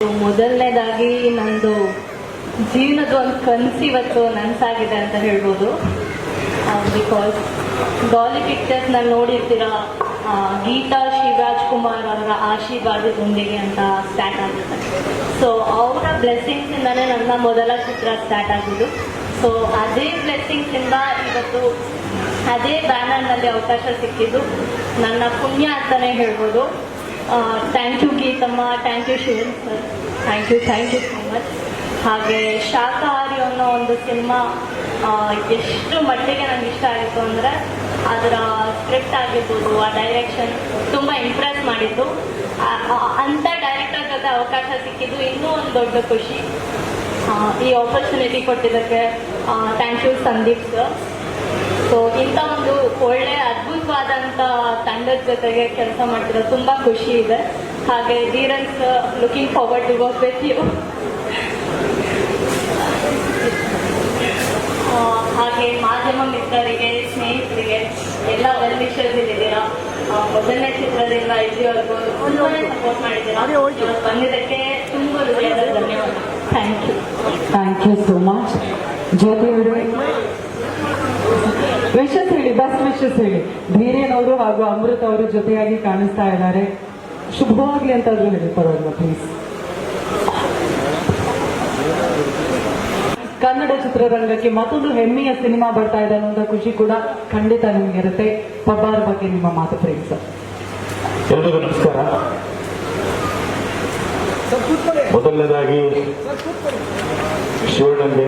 ಮೊದಲನೇದಾಗಿ ನಂದು ಜೀವನದ ಒಂದು ಕನಸು ಇವತ್ತು ನನಸಾಗಿದೆ ಅಂತ ಹೇಳ್ಬೋದು. ಬಿಕಾಸ್ ಡಾಲಿ ಪಿಕ್ಚರ್ಸ್ ನಾನು ನೋಡಿರ್ತೀರ, ಗೀತಾ ಶಿವರಾಜ್ ಕುಮಾರ್ ಅವರ ಆಶೀರ್ವಾದದೊಂದಿಗೆ ಅಂತ ಸ್ಟಾರ್ಟ್ ಆಗುತ್ತೆ. ಸೊ ಅವರ ಬ್ಲೆಸ್ಸಿಂಗ್ಸಿಂದನೇ ನನ್ನ ಮೊದಲ ಚಿತ್ರ ಸ್ಟಾರ್ಟ್ ಆಗಿದ್ದು. ಸೊ ಅದೇ ಬ್ಲೆಸ್ಸಿಂಗ್ಸಿಂದ ಇವತ್ತು ಅದೇ ಬ್ಯಾನರ್ನಲ್ಲಿ ಅವಕಾಶ ಸಿಕ್ಕಿದ್ದು ನನ್ನ ಪುಣ್ಯ ಅಂತಲೇ ಹೇಳ್ಬೋದು. Thank you Geethamma, thank you Shivan sir, thank you so much. ಹಾಗೆ ಶಾಕಾಹಾರಿ ಅನ್ನೋ ಒಂದು ಸಿನಿಮಾ ಎಷ್ಟು ಮಟ್ಟಿಗೆ ನನಗೆ ಇಷ್ಟ ಆಯಿತು ಅಂದರೆ ಅದರ ಸ್ಕ್ರಿಪ್ಟ್ ಆಗಿರ್ಬೋದು, ಆ ಡೈರೆಕ್ಷನ್ ತುಂಬ ಇಂಪ್ರೆಸ್ ಮಾಡಿದ್ದು. ಅಂಥ ಡೈರೆಕ್ಟರ್ ಜೊತೆ ಅವಕಾಶ ಸಿಕ್ಕಿದ್ದು ಇನ್ನೂ ಒಂದು ದೊಡ್ಡ ಖುಷಿ. ಈ ಆಪರ್ಚುನಿಟಿ ಕೊಟ್ಟಿದ್ದಕ್ಕೆ thank you Sandeep sir. So ಇಂಥ ಒಂದು ಒಳ್ಳೆ ಅದ್ಭುತವಾದಂಥ ತಂಡದ ಜೊತೆಗೆ ಕೆಲಸ ಮಾಡ್ತಿರೋ ತುಂಬ ಖುಷಿ ಇದೆ. ಹಾಗೆ Dheeran sir, looking forward to work with you. ಹಾಗೆ ಮಾಧ್ಯಮ ಮಿತ್ರರಿಗೆ, ಸ್ನೇಹಿತರಿಗೆ ಎಲ್ಲ ವೆಲ್ ವಿಷರ್ಸ್ ಇದ್ದೀರಾ. ಮೊದಲನೇ ಚಿತ್ರದಿಂದ ಇಲ್ಲಿವರೆಗೂ ತುಂಬಾ ಸಪೋರ್ಟ್ ಮಾಡಿದ್ದೀರಾ. ಬಂದಿದ್ದಕ್ಕೆ ತುಂಬ ಹೃದಯದ ಧನ್ಯವಾದ. Thank you so much. Jyothi ಅವರೇ, ವಿಶಸ್ ಹೇಳಿ, ಬೆಸ್ಟ್ ವಿಶಸ್ ಹೇಳಿ. ಧೀರೇನ್ ಅವರು ಹಾಗೂ ಅಮೃತ್ ಅವರು ಜೊತೆಯಾಗಿ ಕಾಣಿಸ್ತಾ ಇದ್ದಾರೆ. ಶುಭವಾಗ್ಲಿ ಅಂತಾದ್ರೂ ಹೇಳಿ ಪರವಾಗಿಲ್ಲ ಪ್ಲೀಸ್. ಕನ್ನಡ ಚಿತ್ರರಂಗಕ್ಕೆ ಮತ್ತೊಂದು ಹೆಮ್ಮೆಯ ಸಿನಿಮಾ ಬರ್ತಾ ಇದೆ ಅನ್ನೋ ಖುಷಿ ಕೂಡ ಖಂಡಿತ ನಿಮಗಿರುತ್ತೆ. ಪಬ್ಬಾರ್ ಬಗ್ಗೆ ನಿಮ್ಮ ಮಾತು ಪ್ರೇಮ್ ಸರ್. ಎಲ್ರಿಗೂ ನಮಸ್ಕಾರ. ಮೊದಲನೇದಾಗಿ ಶಿವಣ್ಣಂಗೆ